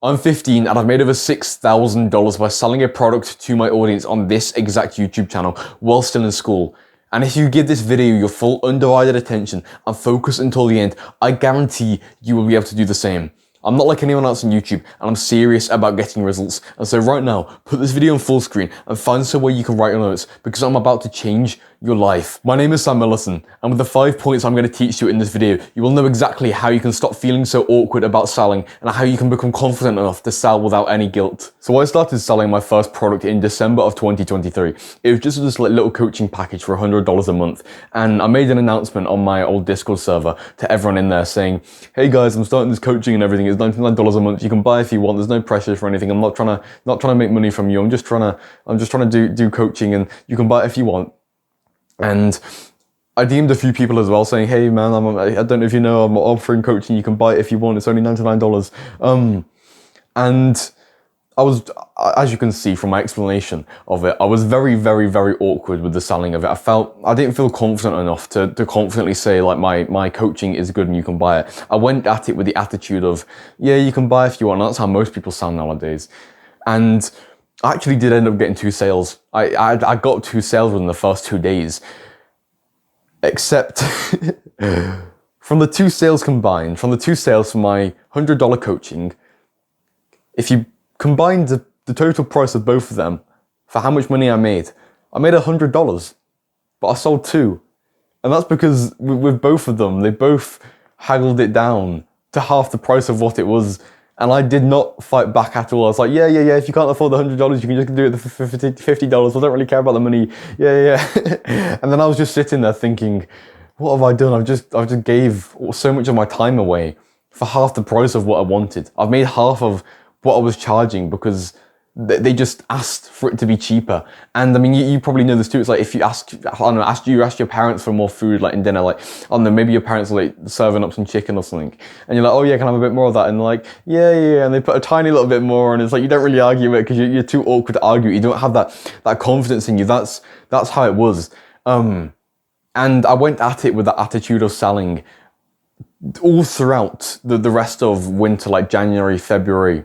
I'm 15 and I've made over $6,000 by selling a product to my audience on this exact YouTube channel while still in school. And if you give this video your full undivided attention and focus until the end, I guarantee you will be able to do the same. I'm not like anyone else on YouTube, and I'm serious about getting results. And so right now, put this video on full screen and find somewhere you can write your notes, because I'm about to change your life. My name is Sam Millison, and with the 5 points I'm going to teach you in this video, you will know exactly how you can stop feeling so awkward about selling and how you can become confident enough to sell without any guilt. So I started selling my first product in December of 2023. It was just this little coaching package for $100 a month, and I made an announcement on my old Discord server to everyone in there saying, hey guys, I'm starting this coaching and everything. It's $99 a month. You can buy if you want. There's no pressure for anything. I'm not trying to make money from you. I'm just trying to do coaching, and you can buy it if you want. And I DM'd a few people as well saying, hey man, I don't know if you know, I'm offering coaching. You can buy it if you want. It's only $99. And I was, as you can see from my explanation of it, I was very, very, very awkward with the selling of it. I didn't feel confident enough to confidently say like my coaching is good and you can buy it. I went at it with the attitude of, yeah, you can buy if you want. That's how most people sound nowadays. And I actually did end up getting 2 sales. I got 2 sales within the first 2 days. Except from the 2 sales combined, from the 2 sales for my $100 coaching, if you combined the total price of both of them for how much money I made $100, but I sold 2. And that's because with both of them, they both haggled it down to half the price of what it was. And I did not fight back at all. I was like, yeah, if you can't afford the $100, you can just do it for $50. I don't really care about the money. Yeah. And then I was just sitting there thinking, what have I done? I've just gave so much of my time away for half the price of what I wanted. I've made half of what I was charging because they just asked for it to be cheaper. And I mean, you probably know this too. It's like if you ask your parents for more food, like in dinner, like, I don't know, maybe your parents are like serving up some chicken or something. And you're like, oh yeah, can I have a bit more of that? And they're like, yeah. And they put a tiny little bit more, and it's like, you don't really argue it because you're too awkward to argue. You don't have that confidence in you. That's how it was. And I went at it with that attitude of selling all throughout the rest of winter, like January, February,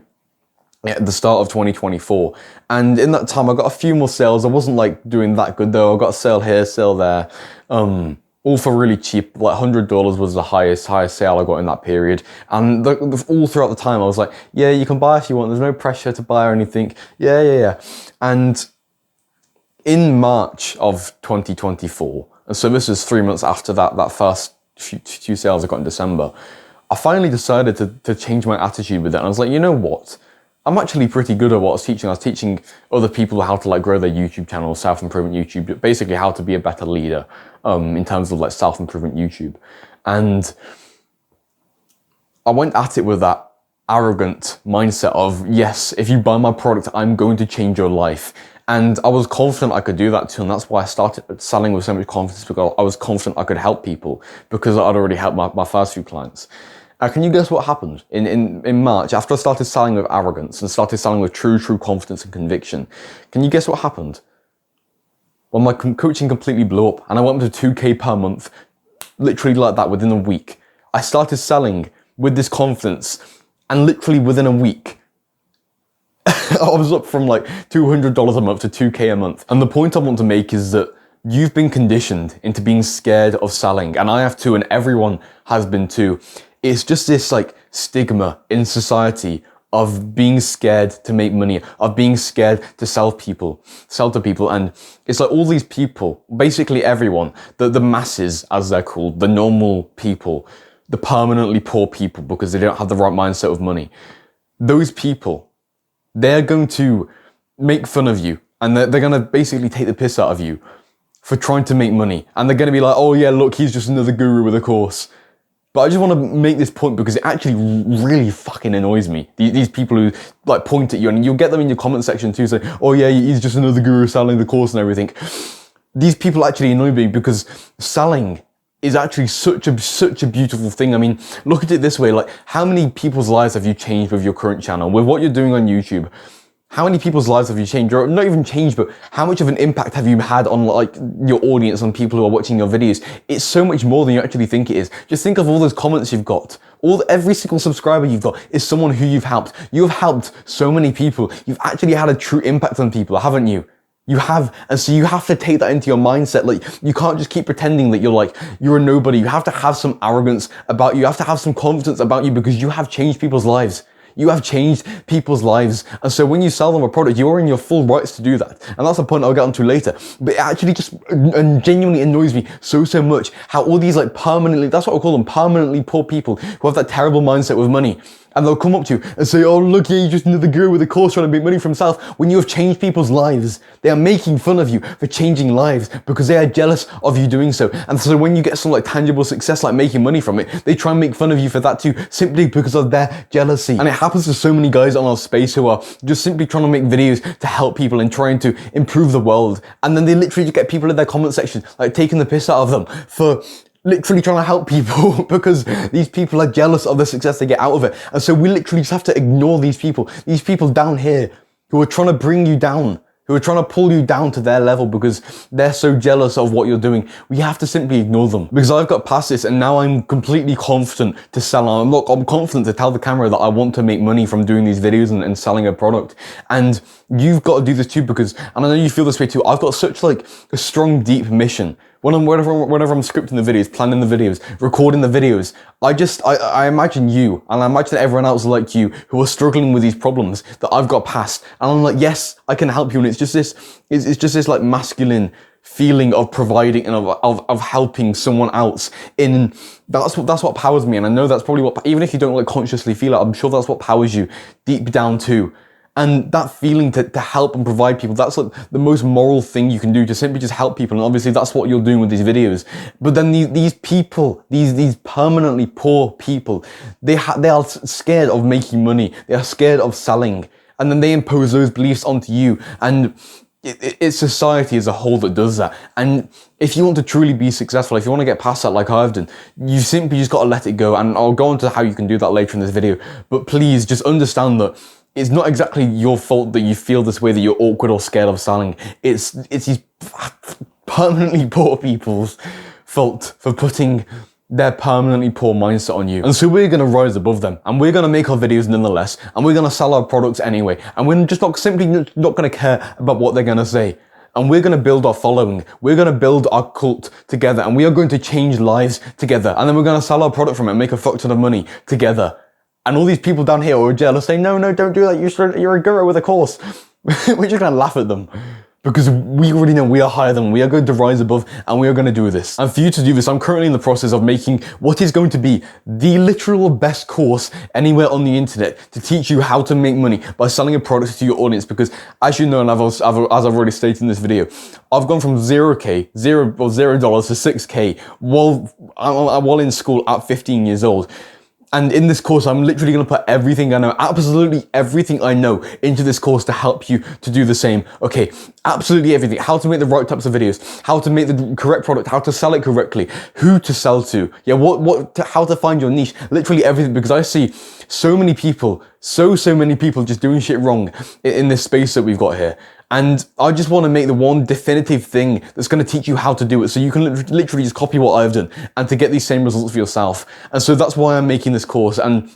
at the start of 2024. And in that time, I got a few more sales. I wasn't like doing that good though. I got a sale here, sale there, all for really cheap. Like $100 was the highest sale I got in that period. And all throughout the time, I was like, yeah, you can buy if you want. There's no pressure to buy or anything. Yeah. And in March of 2024, and so this was 3 months after that first few sales I got in December, I finally decided to change my attitude with it. And I was like, you know what? I'm actually pretty good at what I was teaching. I was teaching other people how to like grow their YouTube channel, self-improvement YouTube, basically how to be a better leader in terms of like self-improvement YouTube. And I went at it with that arrogant mindset of, yes, if you buy my product, I'm going to change your life. And I was confident I could do that too. And that's why I started selling with so much confidence, because I was confident I could help people because I'd already helped my first few clients. Can you guess what happened in March after I started selling with arrogance and started selling with true confidence and conviction? Can you guess what happened? Well, my coaching completely blew up and I went up to 2K per month, literally like that within a week. I started selling with this confidence, and literally within a week, I was up from like $200 a month to 2K a month. And the point I want to make is that you've been conditioned into being scared of selling, and I have too, and everyone has been too. It's just this like stigma in society of being scared to make money, of being scared to sell to people. And it's like all these people, basically everyone, the masses as they're called, the normal people, the permanently poor people because they don't have the right mindset of money. Those people, they're going to make fun of you, and they're going to basically take the piss out of you for trying to make money. And they're going to be like, oh yeah, look, he's just another guru with a course. But I just want to make this point because it actually really fucking annoys me. These people who like point at you, and you'll get them in your comment section too, saying, oh yeah, he's just another guru selling the course and everything. These people actually annoy me because selling is actually such a beautiful thing. I mean, look at it this way, like how many people's lives have you changed with your current channel, with what you're doing on YouTube? How many people's lives have you changed? Or not even changed, but how much of an impact have you had on like your audience, on people who are watching your videos? It's so much more than you actually think it is. Just think of all those comments you've got. Every single subscriber you've got is someone who you've helped. You have helped so many people. You've actually had a true impact on people, haven't you? You have, and so you have to take that into your mindset. Like, you can't just keep pretending that you're a nobody. You have to have some arrogance about you. You have to have some confidence about you, because you have changed people's lives. You have changed people's lives. And so when you sell them a product, you're in your full rights to do that. And that's a point I'll get onto later. But it actually just genuinely annoys me so much how all these like permanently, that's what I call them, permanently poor people who have that terrible mindset with money. And they'll come up to you and say, oh, look, you're just another girl with a course trying to make money for himself. When you have changed people's lives, they are making fun of you for changing lives because they are jealous of you doing so. And so when you get some like tangible success, like making money from it, they try and make fun of you for that too, simply because of their jealousy. And it happens to so many guys on our space who are just simply trying to make videos to help people and trying to improve the world. And then they literally just get people in their comment section, like taking the piss out of them for literally trying to help people because these people are jealous of the success they get out of it. And so we literally just have to ignore these people down here who are trying to bring you down, who are trying to pull you down to their level because they're so jealous of what you're doing. We have to simply ignore them, because I've got past this and now I'm completely confident to sell. I'm confident to tell the camera that I want to make money from doing these videos and selling a product. And you've got to do this too, because, and I know you feel this way too, I've got such like a strong, deep mission. Whenever I'm scripting the videos, planning the videos, recording the videos, I imagine you, and I imagine everyone else like you who are struggling with these problems that I've got past. And I'm like, yes, I can help you. And it's just this like masculine feeling of providing and of helping someone else. That's what powers me. And I know that's probably what, even if you don't like consciously feel it, I'm sure that's what powers you deep down too. And that feeling to help and provide people, that's like the most moral thing you can do, to simply just help people. And obviously that's what you're doing with these videos. But then these people, these permanently poor people, they are scared of making money. They are scared of selling. And then they impose those beliefs onto you. And it's society as a whole that does that. And if you want to truly be successful, if you want to get past that like I've done, you simply just got to let it go. And I'll go into how you can do that later in this video. But please just understand that it's not exactly your fault that you feel this way, that you're awkward or scared of selling. It's these permanently poor people's fault for putting their permanently poor mindset on you. And so we're gonna rise above them, and we're gonna make our videos nonetheless, and we're gonna sell our products anyway, and we're just not gonna care about what they're gonna say. And we're going to build our following. We're going to build our cult together, and we are going to change lives together. And then we're going to sell our product from it and make a fuck ton of money together. And all these people down here are jealous, saying, no, don't do that. You're a guru with a course. We're just going to laugh at them, because we already know we are higher than them. We are going to rise above, and we are going to do this. And for you to do this, I'm currently in the process of making what is going to be the literal best course anywhere on the internet to teach you how to make money by selling a product to your audience. Because as you know, and as I've already stated in this video, I've gone from $0 to $6K while in school at 15 years old. And in this course, I'm literally going to put everything I know, absolutely everything I know, into this course to help you to do the same. Okay, absolutely everything. How to make the right types of videos, how to make the correct product, how to sell it correctly, who to sell to, yeah, how to find your niche, literally everything. Because I see so many people, so many people just doing shit wrong in this space that we've got here. And I just want to make the one definitive thing that's going to teach you how to do it, so you can literally just copy what I've done and to get these same results for yourself. And so that's why I'm making this course. And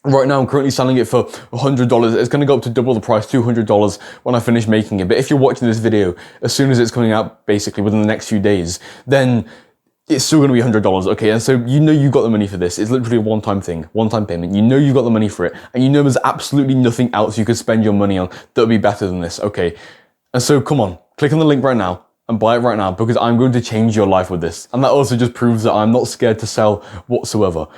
right now I'm currently selling it for $100. It's going to go up to double the price, $200 when I finish making it. But if you're watching this video as soon as it's coming out, basically within the next few days, then it's still going to be $100, okay? And so you know you've got the money for this. It's literally a one-time thing, one-time payment. You know you've got the money for it, and you know there's absolutely nothing else you could spend your money on that would be better than this, okay? And so come on, click on the link right now and buy it right now, because I'm going to change your life with this. And that also just proves that I'm not scared to sell whatsoever.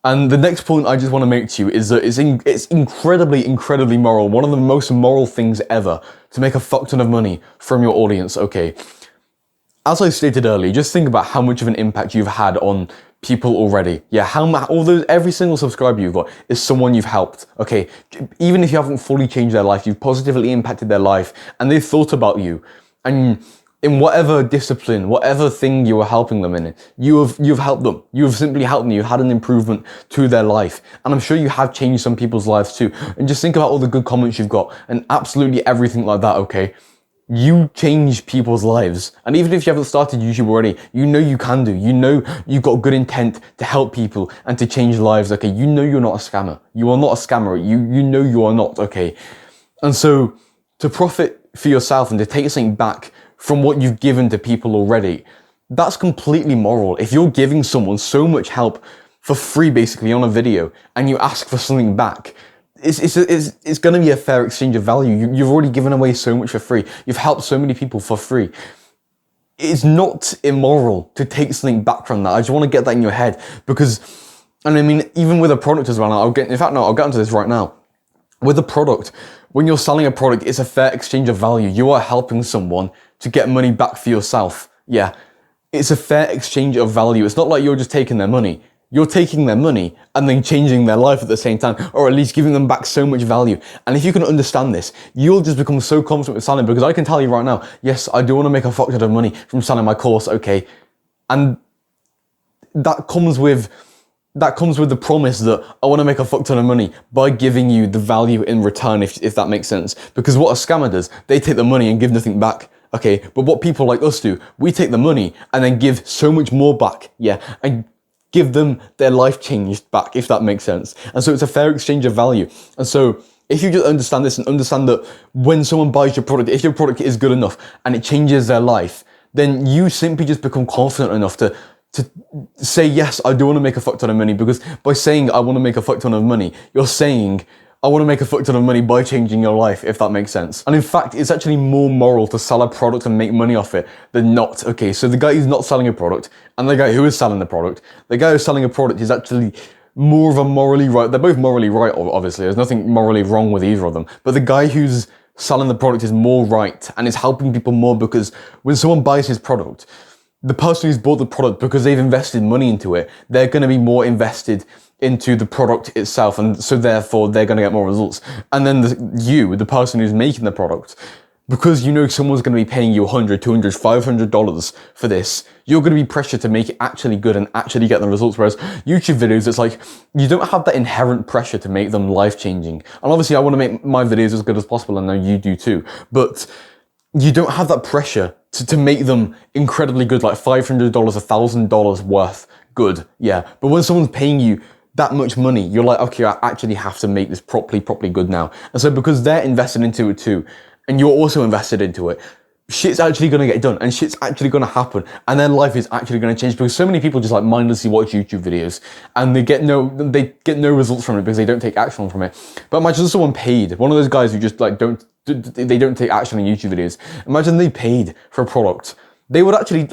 And the next point I just want to make to you is that it's incredibly moral. One of the most moral things ever, to make a fuck ton of money from your audience, okay? As I stated earlier, just think about how much of an impact you've had on people already. Yeah, every single subscriber you've got is someone you've helped, okay? Even if you haven't fully changed their life, you've positively impacted their life, and they've thought about you. And in whatever discipline, whatever thing you are helping them in, you've helped them. You've simply helped them. You've had an improvement to their life. And I'm sure you have changed some people's lives too. And just think about all the good comments you've got and absolutely everything like that, okay? You change people's lives. And even if you haven't started YouTube already, you know you can do. You know you've got good intent to help people and to change lives, okay? You know you're not a scammer. You are not a scammer. You know you are not, okay? And so to profit for yourself and to take something back from what you've given to people already, that's completely moral. If you're giving someone so much help for free, basically, on a video, and you ask for something back, it's going to be a fair exchange of value. You've already given away so much for free. You've helped so many people for free. It's not immoral to take something back from that. I just want to get that in your head, because, and I mean, even with a product as well, I'll get into this right now. With a product, when you're selling a product, it's a fair exchange of value. You are helping someone to get money back for yourself. Yeah, it's a fair exchange of value. It's not like you're just taking their money. You're taking their money and then changing their life at the same time, or at least giving them back so much value. And if you can understand this, you'll just become so confident with selling, because I can tell you right now, yes, I do want to make a fuck ton of money from selling my course, okay? And that comes with the promise that I want to make a fuck ton of money by giving you the value in return, if that makes sense. Because what a scammer does, they take the money and give nothing back. Okay, but what people like us do, we take the money and then give so much more back, yeah, and give them their life changed back, if that makes sense. And so it's a fair exchange of value. And so if you just understand this and understand that when someone buys your product, if your product is good enough and it changes their life, then you simply just become confident enough to say, yes, I do want to make a fuck ton of money, because by saying I want to make a fuck ton of money, you're saying I want to make a fuck ton of money by changing your life, if that makes sense. And in fact, it's actually more moral to sell a product and make money off it than not. Okay, so the guy who's not selling a product and the guy who is selling the product, the guy who's selling a product is actually more of a morally right. They're both morally right, obviously. There's nothing morally wrong with either of them. But the guy who's selling the product is more right and is helping people more, because when someone buys his product, the person who's bought the product, because they've invested money into it, they're going to be more invested into the product itself, and so therefore they're going to get more results. And then the person who's making the product, because you know someone's going to be paying you $100, $200, $500 for this, you're going to be pressured to make it actually good and actually get the results. Whereas YouTube videos, it's like, you don't have that inherent pressure to make them life-changing. And obviously I want to make my videos as good as possible, and I know you do too, but you don't have that pressure to make them incredibly good, like $500, $1,000 worth good, yeah. But when someone's paying you that much money, you're like, okay, I actually have to make this properly good now. And so because they're invested into it too, and you're also invested into it, shit's actually going to get done, and shit's actually going to happen, and their life is actually going to change, because so many people just like mindlessly watch YouTube videos and they get no results from it because they don't take action from it. But imagine someone paid, one of those guys who just like don't take action on YouTube videos. Imagine they paid for a product. They would actually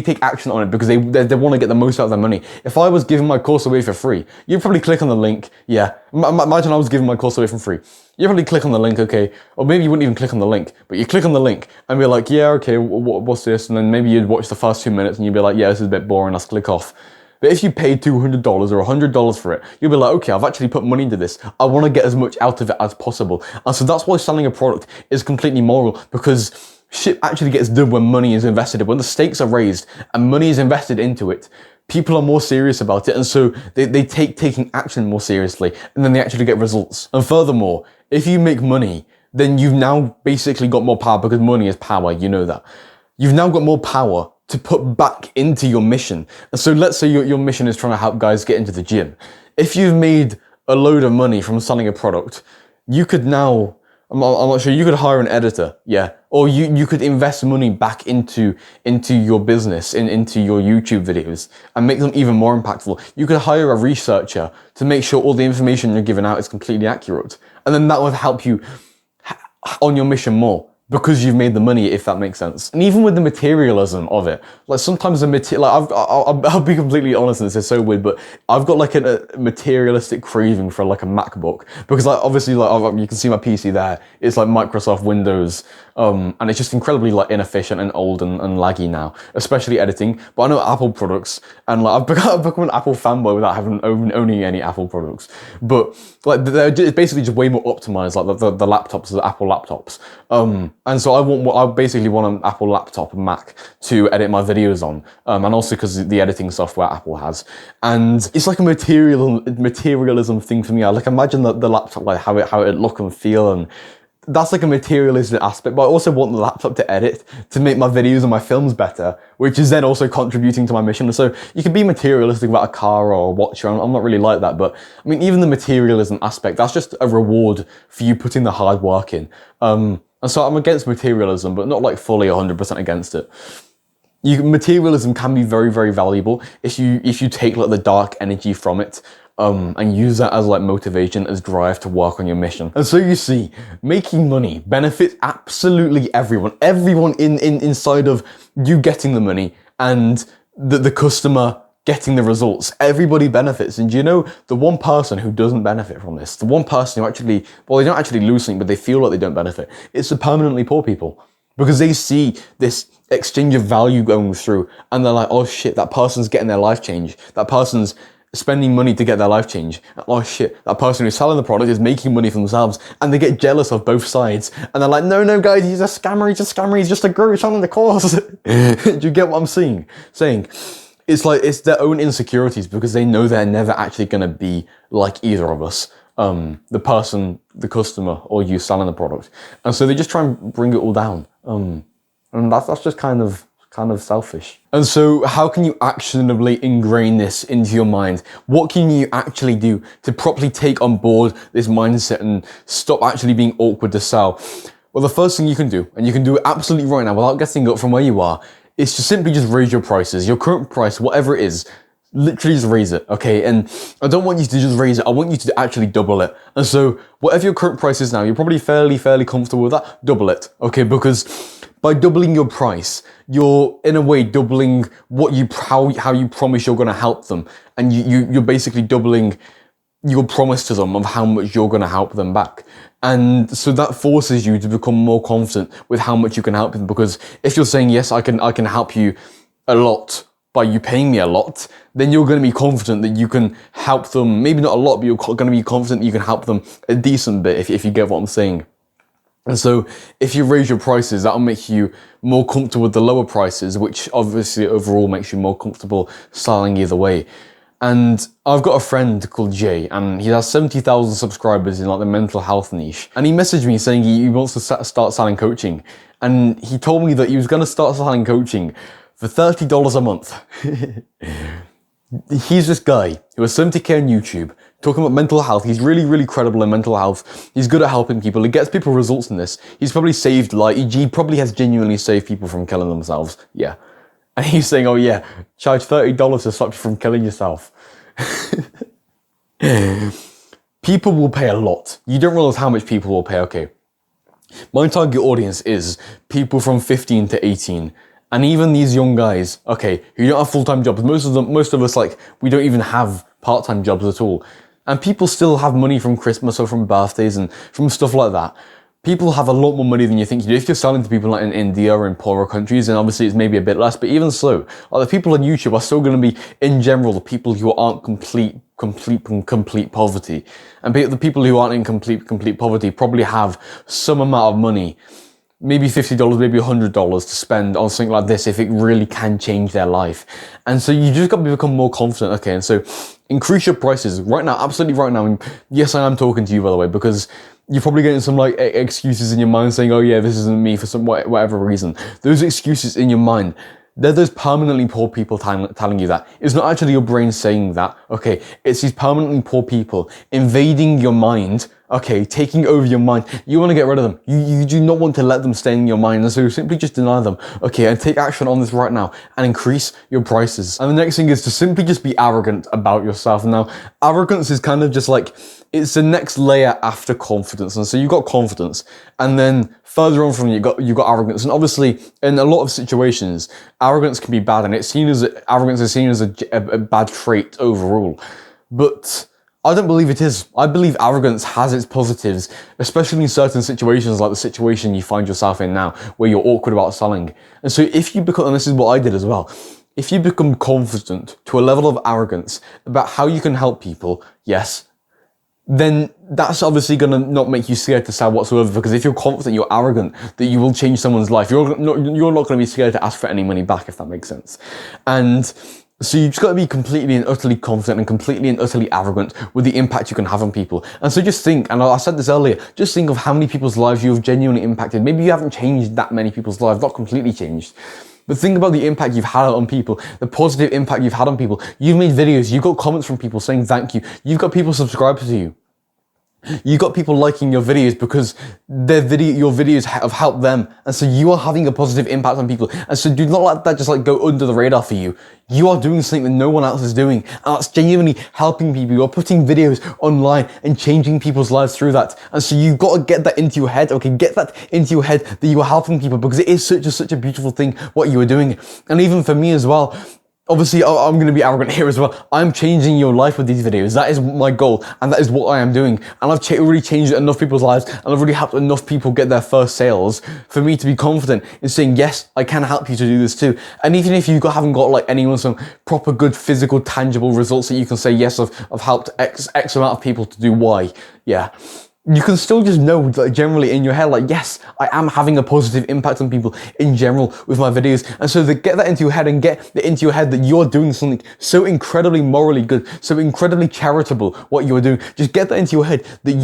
take action on it because they want to get the most out of their money. If I was giving my course away for free, you'd probably click on the link. Yeah, imagine I was giving my course away for free. You'd probably click on the link, okay, or maybe you wouldn't even click on the link, but you click on the link and be like, yeah, okay, what's this? And then maybe you'd watch the first 2 minutes and you'd be like, yeah, this is a bit boring, let's click off. But if you paid $200 or $100 for it, you'll be like, okay, I've actually put money into this. I want to get as much out of it as possible. And so that's why selling a product is completely moral, because shit actually gets done when money is invested in. When the stakes are raised and money is invested into it, people are more serious about it, and so they take taking action more seriously, and then they actually get results. And furthermore, if you make money, then you've now basically got more power, because money is power, you know that. You've now got more power to put back into your mission. And so let's say your mission is trying to help guys get into the gym. If you've made a load of money from selling a product, you could now, I'm not sure, you could hire an editor, yeah, or you could invest money back into your business, into your YouTube videos, and make them even more impactful. You could hire a researcher to make sure all the information you're giving out is completely accurate, and then that would help you on your mission more, because you've made the money, if that makes sense. And even with the materialism of it, like sometimes I'll be completely honest, and this is so weird, but I've got like a materialistic craving for like a MacBook, because like obviously like you can see my PC there, it's like Microsoft Windows, and it's just incredibly like inefficient and old and laggy now, especially editing. But I know Apple products, and like I've become an Apple fanboy without having owning any Apple products. But like they're basically just way more optimized, like the laptops, the Apple laptops. And so I basically want an Apple laptop, a Mac, to edit my videos on, and also because of the editing software Apple has. And it's like a materialism thing for me. I like imagine the laptop, like how it look and feel, and that's like a materialistic aspect. But I also want the laptop to edit, to make my videos and my films better, which is then also contributing to my mission. So you can be materialistic about a car or a watch. I'm not really like that, but I mean, even the materialism aspect, that's just a reward for you putting the hard work in. And so I'm against materialism, but not like fully 100% against it. Materialism can be very, very valuable if you take like the dark energy from it, and use that as like motivation, as drive to work on your mission. And so you see, making money benefits absolutely everyone. Everyone inside of you getting the money and the customer getting the results. Everybody benefits. And you know, the one person who doesn't benefit from this, the one person who actually, well, they don't actually lose something, but they feel like they don't benefit, it's the permanently poor people. Because they see this exchange of value going through and they're like, oh shit, that person's getting their life changed. That person's spending money to get their life changed. Oh shit, that person who's selling the product is making money for themselves, and they get jealous of both sides. And they're like, no guys, he's a scammer, he's just a guru selling the course. Do you get what I'm saying? It's like, it's their own insecurities because they know they're never actually gonna be like either of us. The person, the customer, or you selling the product. And so they just try and bring it all down. And that's just kind of selfish. And so how can you actionably ingrain this into your mind? What can you actually do to properly take on board this mindset and stop actually being awkward to sell? Well, the first thing you can do, and you can do it absolutely right now without getting up from where you are, is to simply just raise your prices. Your current price, whatever it is, literally just raise it, okay? And I don't want you to just raise it, I want you to actually double it. And so whatever your current price is now, you're probably fairly comfortable with that, double it, okay? Because by doubling your price, you're in a way doubling how you promise you're gonna help them. And you're basically doubling your promise to them of how much you're gonna help them back. And so that forces you to become more confident with how much you can help them. Because if you're saying, yes, I can help you a lot by you paying me a lot, then you're going to be confident that you can help them, maybe not a lot, but you're going to be confident that you can help them a decent bit, if you get what I'm saying. And so if you raise your prices, that'll make you more comfortable with the lower prices, which obviously overall makes you more comfortable selling either way. And I've got a friend called Jay, and he has 70,000 subscribers in like the mental health niche. And he messaged me saying he wants to start selling coaching. And he told me that he was going to start selling coaching for $30 a month. He's this guy who has 70k on YouTube talking about mental health. He's really credible in mental health. He's good at helping people. He gets people results in this. He's probably saved, like, he probably has genuinely saved people from killing themselves. Yeah. And he's saying, oh yeah, charge $30 to stop you from killing yourself. People will pay a lot. You don't realize how much people will pay. Okay. My target audience is people from 15 to 18. And even these young guys, okay, who don't have full-time jobs, most of us, like, we don't even have part-time jobs at all. And people still have money from Christmas or from birthdays and from stuff like that. People have a lot more money than you think you do. If you're selling to people like in India or in poorer countries, then obviously it's maybe a bit less, but even so, like, the people on YouTube are still going to be, in general, the people who aren't complete poverty. And the people who aren't in complete poverty probably have some amount of money, maybe $50, maybe $100 to spend on something like this if it really can change their life. And so you just got to become more confident, okay? And so increase your prices right now, absolutely right now. And yes, I am talking to you, by the way, because you're probably getting some like excuses in your mind saying, oh yeah, this isn't me for some whatever reason. Those excuses in your mind, they're those permanently poor people telling you that. It's not actually your brain saying that, okay? It's these permanently poor people invading your mind, okay, taking over your mind. You want to get rid of them. You do not want to let them stay in your mind, and so simply just deny them, okay, and take action on this right now and increase your prices. And the next thing is to simply just be arrogant about yourself. Now, arrogance is kind of just like, it's the next layer after confidence. And so you got confidence, and then further on from you got arrogance. And obviously, in a lot of situations, arrogance can be bad, and arrogance is seen as a bad trait overall. But I don't believe it is. I believe arrogance has its positives, especially in certain situations like the situation you find yourself in now, where you're awkward about selling. And so if you become, and this is what I did as well, if you become confident to a level of arrogance about how you can help people, yes, then that's obviously gonna not make you scared to sell whatsoever, because if you're confident, you're arrogant that you will change someone's life, you're not gonna be scared to ask for any money back, if that makes sense. And so you've just got to be completely and utterly confident and completely and utterly arrogant with the impact you can have on people. And so just think, and I said this earlier, just think of how many people's lives you have genuinely impacted. Maybe you haven't changed that many people's lives, not completely changed. But think about the impact you've had on people, the positive impact you've had on people. You've made videos, you've got comments from people saying thank you. You've got people subscribed to you. You got people liking your videos because your videos have helped them. And so you are having a positive impact on people. And so do not let that just go under the radar for you. You are doing something that no one else is doing. And that's genuinely helping people. You're putting videos online and changing people's lives through that. And so you've got to get that into your head. Okay, get that into your head that you are helping people, because it is such a beautiful thing what you are doing. And even for me as well, obviously, I'm going to be arrogant here as well. I'm changing your life with these videos. That is my goal, and that is what I am doing. And I've already changed enough people's lives, and I've already helped enough people get their first sales for me to be confident in saying, yes, I can help you to do this too. And even if you haven't got anyone some proper good physical, tangible results that you can say, yes, I've helped X amount of people to do Y. Yeah. You can still just know generally in your head, yes, I am having a positive impact on people in general with my videos. And so get that into your head, and get it into your head that you're doing something so incredibly morally good, so incredibly charitable what you're doing. Just get that into your head that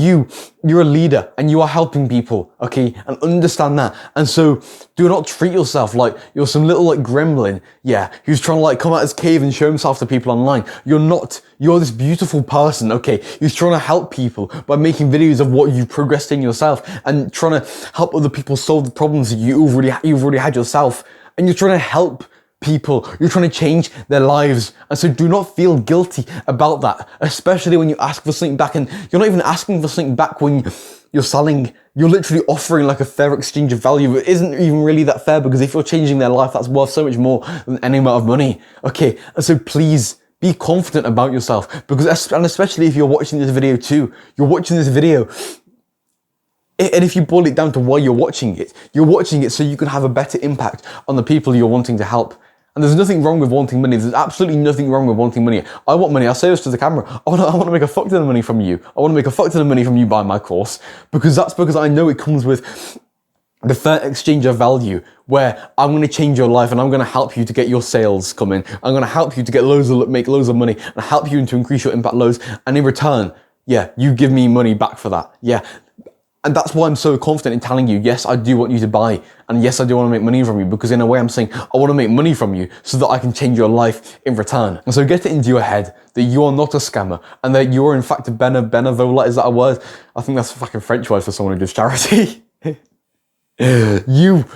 you're a leader and you are helping people, okay? And understand that. And so do not treat yourself like you're some little gremlin, yeah, who's trying to come out of his cave and show himself to people online. You're not. You're this beautiful person, okay, who's trying to help people by making videos of what you've progressed in yourself, and trying to help other people solve the problems that you've already had yourself. And you're trying to help people. You're trying to change their lives. And so do not feel guilty about that, especially when you ask for something back. And you're not even asking for something back when you're selling. You're literally offering a fair exchange of value. It isn't even really that fair, because if you're changing their life, that's worth so much more than any amount of money. Okay, and so please be confident about yourself, and especially if you're watching this video too. You're watching this video, and if you boil it down to why you're watching it so you can have a better impact on the people you're wanting to help. And there's nothing wrong with wanting money. There's absolutely nothing wrong with wanting money. I want money. I say this to the camera. I want to make a fuck ton of money from you. I want to make a fuck ton of money from you buying my course, because I know it comes with the fair exchange of value, where I'm going to change your life and I'm going to help you to get your sales come in. I'm going to help you to make loads of money, and help you to increase your impact loads. And in return, yeah, you give me money back for that. Yeah. And that's why I'm so confident in telling you, yes, I do want you to buy. And yes, I do want to make money from you, because in a way I'm saying I want to make money from you so that I can change your life in return. And so get it into your head that you are not a scammer, and that you're in fact a benevolent. Is that a word? I think that's a fucking French word for someone who does charity. You're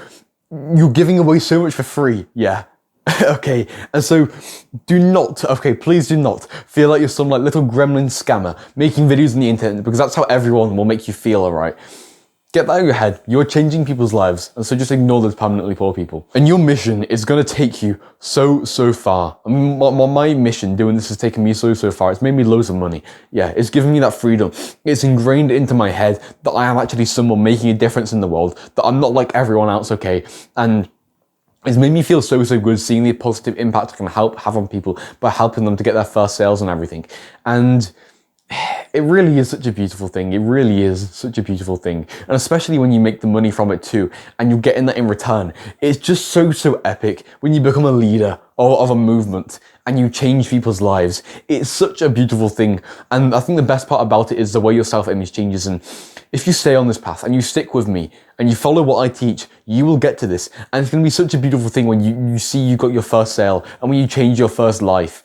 giving away so much for free, yeah. Okay, and so please do not feel like you're some little gremlin scammer making videos on the internet, because that's how everyone will make you feel, alright? Get that out of your head. You're changing people's lives, and so just ignore those permanently poor people. And your mission is going to take you so far. I mean, my mission doing this has taken me so far. It's made me loads of money. Yeah, it's given me that freedom. It's ingrained into my head that I am actually someone making a difference in the world, that I'm not like everyone else, okay? And it's made me feel so good seeing the positive impact I can have on people by helping them to get their first sales and everything. And it really is such a beautiful thing. It really is such a beautiful thing. And especially when you make the money from it too, and you're getting that in return. It's just so epic when you become a leader of a movement and you change people's lives. It's such a beautiful thing. And I think the best part about it is the way your self-image changes. And if you stay on this path and you stick with me and you follow what I teach, you will get to this. And it's going to be such a beautiful thing when you see you got your first sale, and when you change your first life.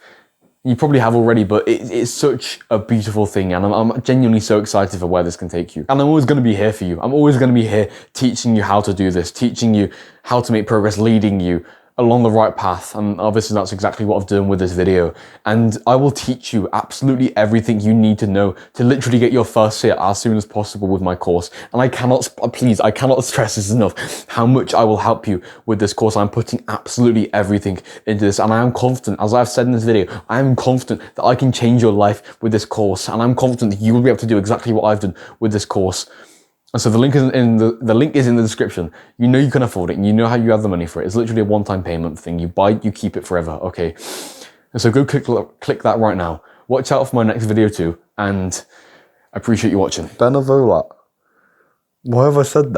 You probably have already, but it's such a beautiful thing, and I'm genuinely so excited for where this can take you. And I'm always going to be here for you. I'm always going to be here teaching you how to do this, teaching you how to make progress, leading you along the right path. And obviously that's exactly what I've done with this video. And I will teach you absolutely everything you need to know to literally get your first sale as soon as possible with my course. And I cannot stress this enough, how much I will help you with this course. I'm putting absolutely everything into this. And I am confident, as I've said in this video, I am confident that I can change your life with this course. And I'm confident that you will be able to do exactly what I've done with this course. And so the link is in the description. You know you can afford it, and you know how you have the money for it. It's literally a one-time payment thing. You buy it, you keep it forever, okay? And so go click that right now. Watch out for my next video too, and I appreciate you watching. Benevolat. Why have I said that?